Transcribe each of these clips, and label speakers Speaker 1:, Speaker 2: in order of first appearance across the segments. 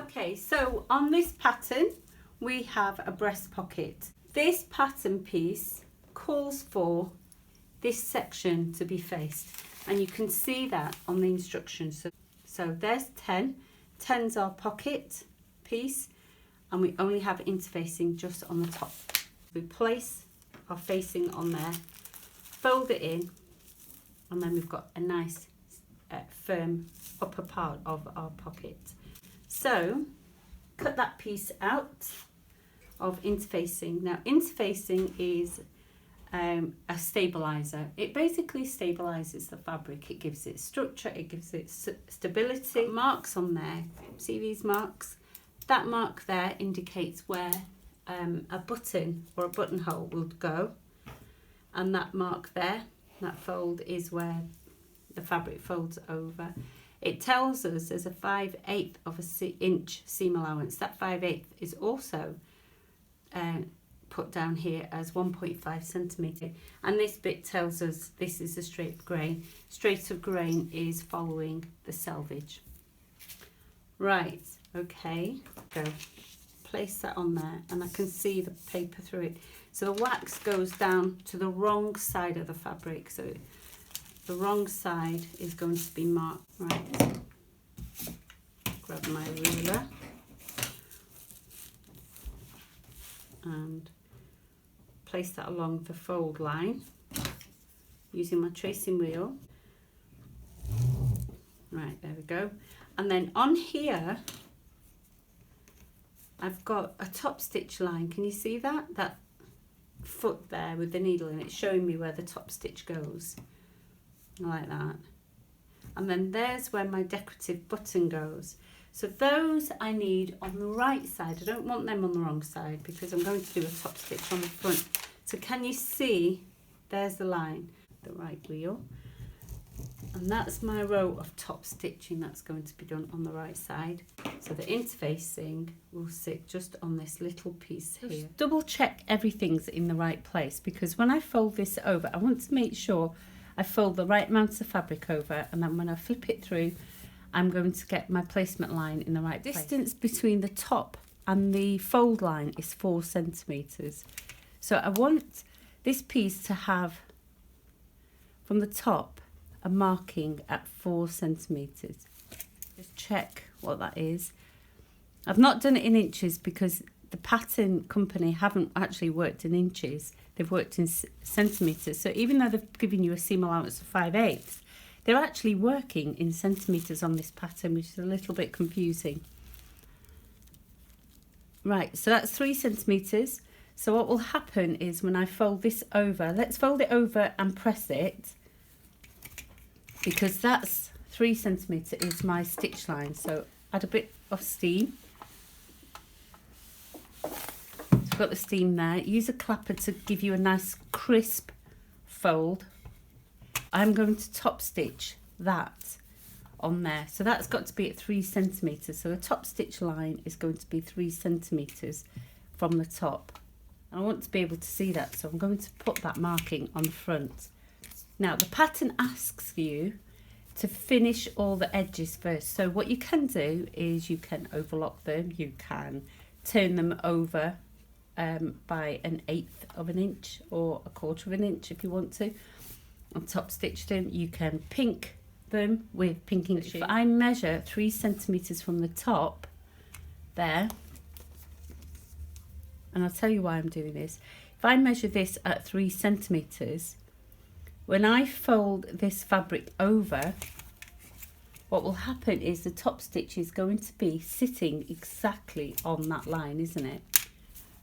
Speaker 1: Okay, so on this pattern we have a breast pocket. This pattern piece calls for this section to be faced, and you can see that on the instructions. So there's 10. 10's our pocket piece, and we only have interfacing just on the top. We place our facing on there, fold it in, and then we've got a nice firm upper part of our pocket. So cut that piece out of interfacing. Now interfacing is a stabilizer. It basically stabilizes the fabric. It gives it structure, it gives it stability. Marks on there, see these marks? That mark there indicates where a button or a buttonhole will go, and that mark there, that fold, is where the fabric folds over. It tells us there's a 5/8 of an inch seam allowance. That 5/8 is also put down here as 1.5 centimetre, and this bit tells us this is a straight grain. Straight of grain is following the selvage. Right, okay, go. Place that on there, and I can see the paper through it. So the wax goes down to the wrong side of the fabric, so the wrong side is going to be marked. Right, grab my ruler and place that along the fold line using my tracing wheel. Right, there we go. And then on here I've got a top stitch line. Can you see that? That foot there with the needle in it, showing me where the top stitch goes, like that. And then there's where my decorative button goes. So those I need on the right side. I don't want them on the wrong side because I'm going to do a top stitch on the front. So can you see, there's the line, the right wheel. And that's my row of top stitching that's going to be done on the right side. So the interfacing will sit just on this little piece here. Just double check everything's in the right place, because when I fold this over, I want to make sure I fold the right amount of fabric over, and then when I flip it through, I'm going to get my placement line in the right place. Distance between the top and the fold line is 4 centimetres. So I want this piece to have, from the top, a marking at 4 centimetres. Just check what that is. I've not done it in inches because the pattern company haven't actually worked in inches. They've worked in centimetres. So even though they've given you a seam allowance of 5/8, they're actually working in centimetres on this pattern, which is a little bit confusing. Right, so that's 3 centimetres. So what will happen is when I fold this over, let's fold it over and press it, because that's 3 centimetres is my stitch line. So add a bit of steam. So I've got the steam there. Use a clapper to give you a nice crisp fold. I'm going to top stitch that on there. So that's got to be at 3 centimetres. So the top stitch line is going to be 3 centimetres from the top. I want to be able to see that, so I'm going to put that marking on the front. Now the pattern asks you to finish all the edges first. So what you can do is you can overlock them, you can turn them over by 1/8 of an inch or 1/4 of an inch if you want to, and top stitch them. You can pink them with pinking sheet. If I measure 3 centimetres from the top there, and I'll tell you why I'm doing this. If I measure this at 3 centimetres, when I fold this fabric over, what will happen is the top stitch is going to be sitting exactly on that line, isn't it?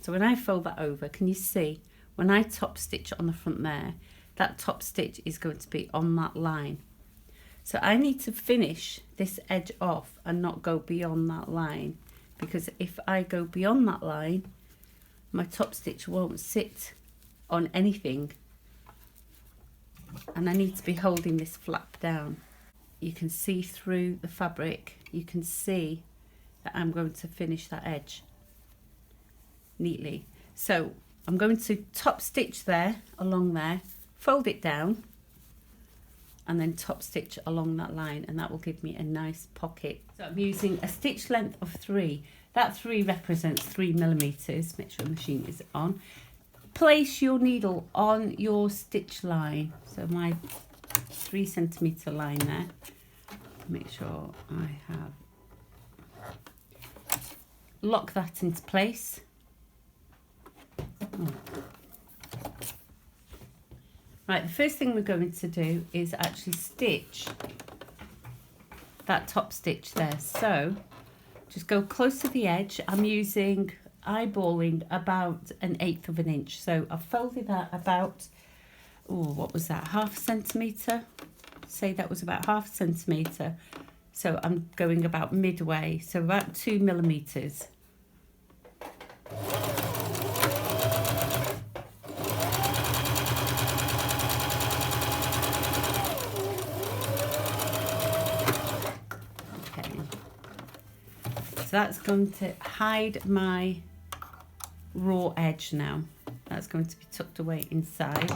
Speaker 1: So when I fold that over, can you see, when I top stitch on the front there, that top stitch is going to be on that line. So I need to finish this edge off and not go beyond that line, because if I go beyond that line, my top stitch won't sit on anything, and I need to be holding this flap down. You can see through the fabric, you can see that I'm going to finish that edge neatly. So I'm going to top stitch there, along there, fold it down, and then top stitch along that line, and that will give me a nice pocket. So I'm using a stitch length of 3. That 3 represents 3 millimeters. Make sure the machine is on. Place your needle on your stitch line. So my 3 centimeter line there. Make sure I have. Lock that into place. Right, the first thing we're going to do is actually stitch that top stitch there. So just go close to the edge. I'm eyeballing about 1/8 of an inch. So I've folded that about, what was that, 1/2 centimetre? Say that was about 1/2 centimetre. So I'm going about midway, so about 2 millimeters. So that's going to hide my raw edge now. That's going to be tucked away inside,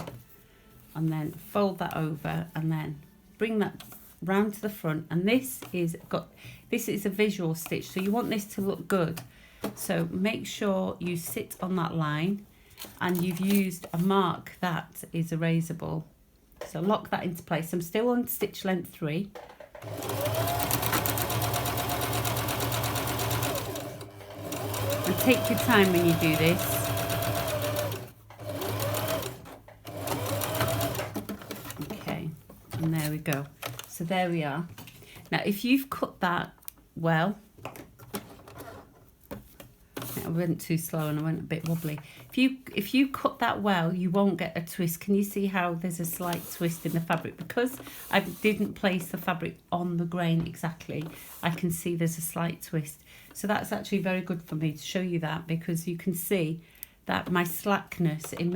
Speaker 1: and then fold that over and then bring that round to the front. And this is a visual stitch, so you want this to look good. So make sure you sit on that line and you've used a mark that is erasable. So lock that into place. I'm still on stitch length 3. And take your time when you do this. Okay, and there we go. So there we are. Now if you've cut that well, I went too slow and I went a bit wobbly. If you cut that well, you won't get a twist. Can you see how there's a slight twist in the fabric? Because I didn't place the fabric on the grain exactly, I can see there's a slight twist. So that's actually very good for me to show you that, because you can see that my slackness in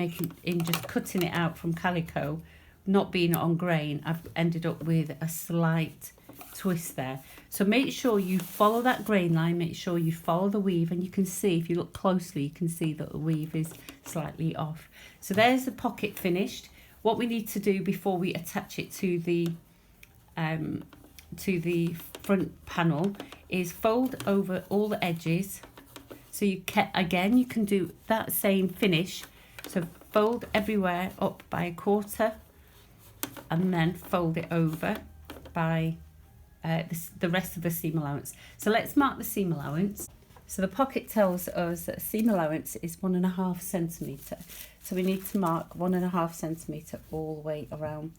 Speaker 1: just cutting it out from calico, not being on grain, I've ended up with a slight twist there. So make sure you follow that grain line, make sure you follow the weave, and you can see, if you look closely, you can see that the weave is slightly off. So there's the pocket finished. What we need to do before we attach it to the front panel is fold over all the edges. So you can do that same finish. So fold everywhere up by 1/4 and then fold it over by the rest of the seam allowance. So let's mark the seam allowance. So the pocket tells us that seam allowance is 1.5 centimetre. So we need to mark 1.5 centimetre all the way around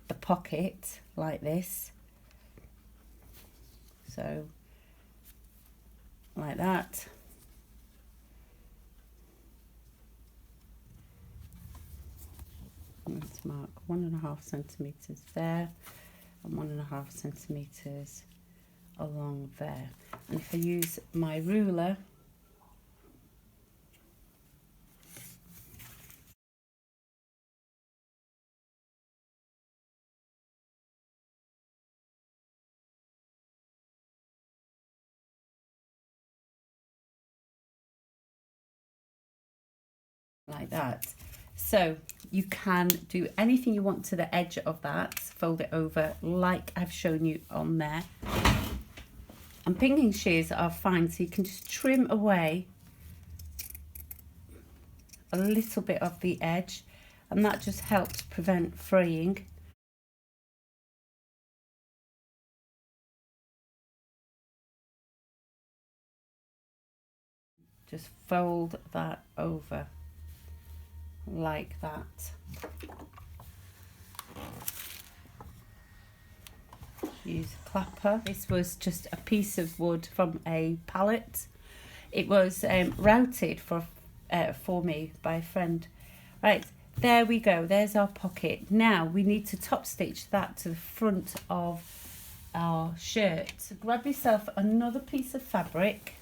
Speaker 1: the pocket like this. So like that. Let's mark 1.5 centimetres there and 1.5 centimetres along there. And if I use my ruler, like that. So you can do anything you want to the edge of that, fold it over like I've shown you on there. And pinging shears are fine, so you can just trim away a little bit of the edge, and that just helps prevent fraying. Just fold that over like that. Use a clapper. This was just a piece of wood from a pallet. It was routed for me by a friend. Right, there we go. There's our pocket. Now we need to top stitch that to the front of our shirt. So grab yourself another piece of fabric,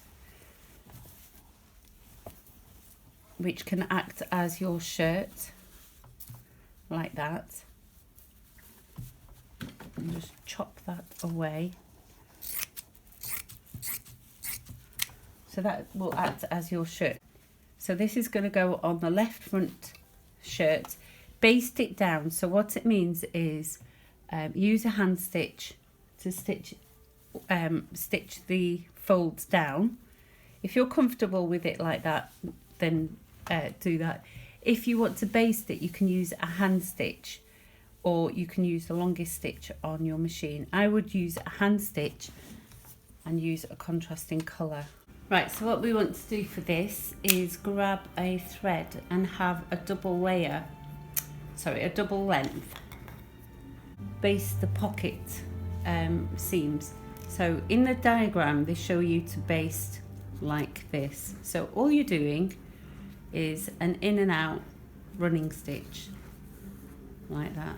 Speaker 1: which can act as your shirt, like that, and just chop that away. So that will act as your shirt. So this is going to go on the left front shirt. Baste it down. So what it means is use a hand stitch to stitch the folds down. If you're comfortable with it like that, then do that. If you want to baste it, you can use a hand stitch, or you can use the longest stitch on your machine. I would use a hand stitch and use a contrasting colour. Right, so what we want to do for this is grab a thread and have a double layer, sorry, a double length. Baste the pocket seams. So in the diagram they show you to baste like this. So all you're doing is an in and out running stitch like that.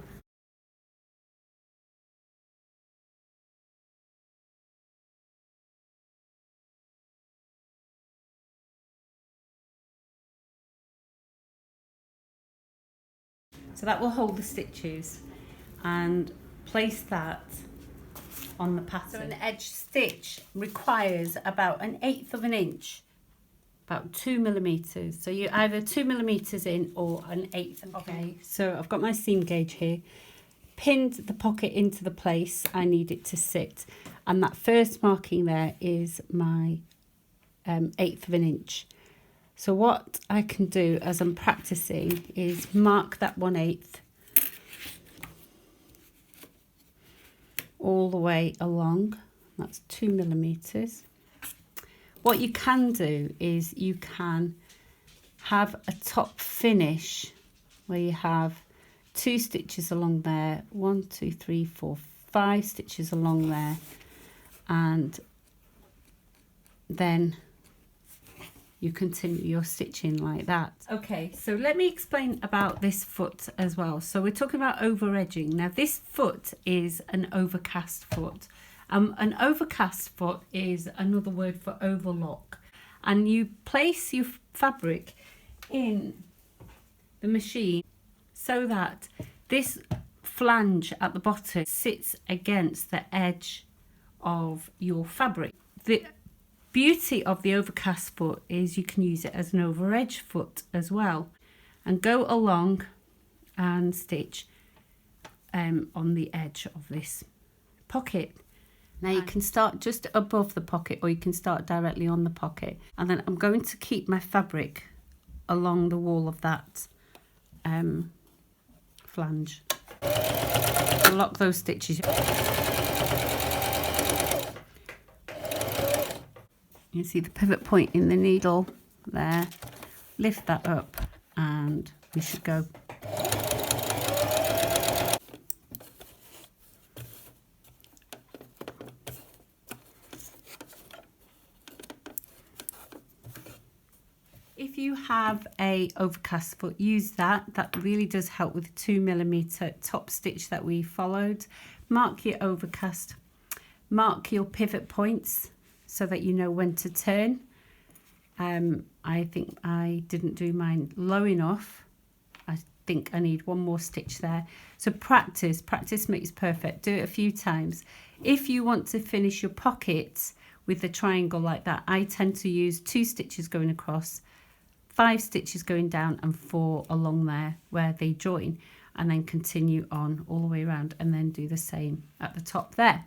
Speaker 1: So that will hold the stitches, and place that on the pattern. So an edge stitch requires about 1/8 of an inch, about 2 millimeters. So you either 2 millimeters in or 1/8. Okay, so I've got my seam gauge here, pinned the pocket into the place I need it to sit, and that first marking there is my 1/8 of an inch. So what I can do as I'm practicing is mark that 1/8 all the way along. That's 2 millimeters. What you can do is you can have a top finish where you have 2 stitches along there, 1, 2, 3, 4, 5 stitches along there, and then you continue your stitching like that. Okay, so let me explain about this foot as well. So we're talking about over edging. Now this foot is an overcast foot. An overcast foot is another word for overlock, and you place your fabric in the machine so that this flange at the bottom sits against the edge of your fabric. The beauty of the overcast foot is you can use it as an over edge foot as well, and go along and stitch on the edge of this pocket. Now you can start just above the pocket, or you can start directly on the pocket, and then I'm going to keep my fabric along the wall of that flange. Lock those stitches. You see the pivot point in the needle there. Lift that up and we should go. If you have a overcast foot, use that. That really does help with the 2 millimeter top stitch that we followed. Mark your overcast, mark your pivot points so that you know when to turn. I think I didn't do mine low enough. I think I need one more stitch there. So practice makes perfect. Do it a few times. If you want to finish your pockets with the triangle like that, I tend to use 2 stitches going across, 5 stitches going down, and 4 along there where they join, and then continue on all the way around, and then do the same at the top there.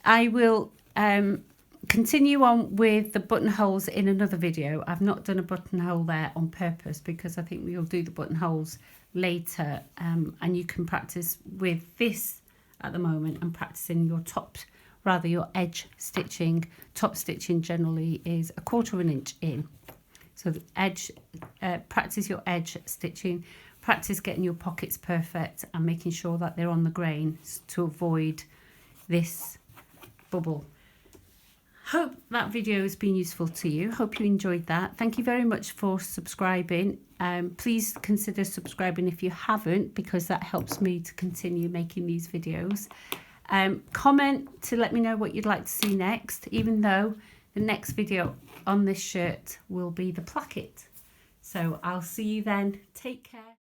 Speaker 1: I will continue on with the buttonholes in another video. I've not done a buttonhole there on purpose because I think we'll do the buttonholes later, and you can practice with this at the moment and practicing your your edge stitching. Top stitching generally is 1/4 of an inch in. So the edge, practice your edge stitching, practice getting your pockets perfect and making sure that they're on the grain to avoid this bubble. Hope that video has been useful to you. Hope you enjoyed that. Thank you very much for subscribing. Please consider subscribing if you haven't, because that helps me to continue making these videos. Comment to let me know what you'd like to see next, even though the next video on this shirt will be the placket. So I'll see you then. Take care.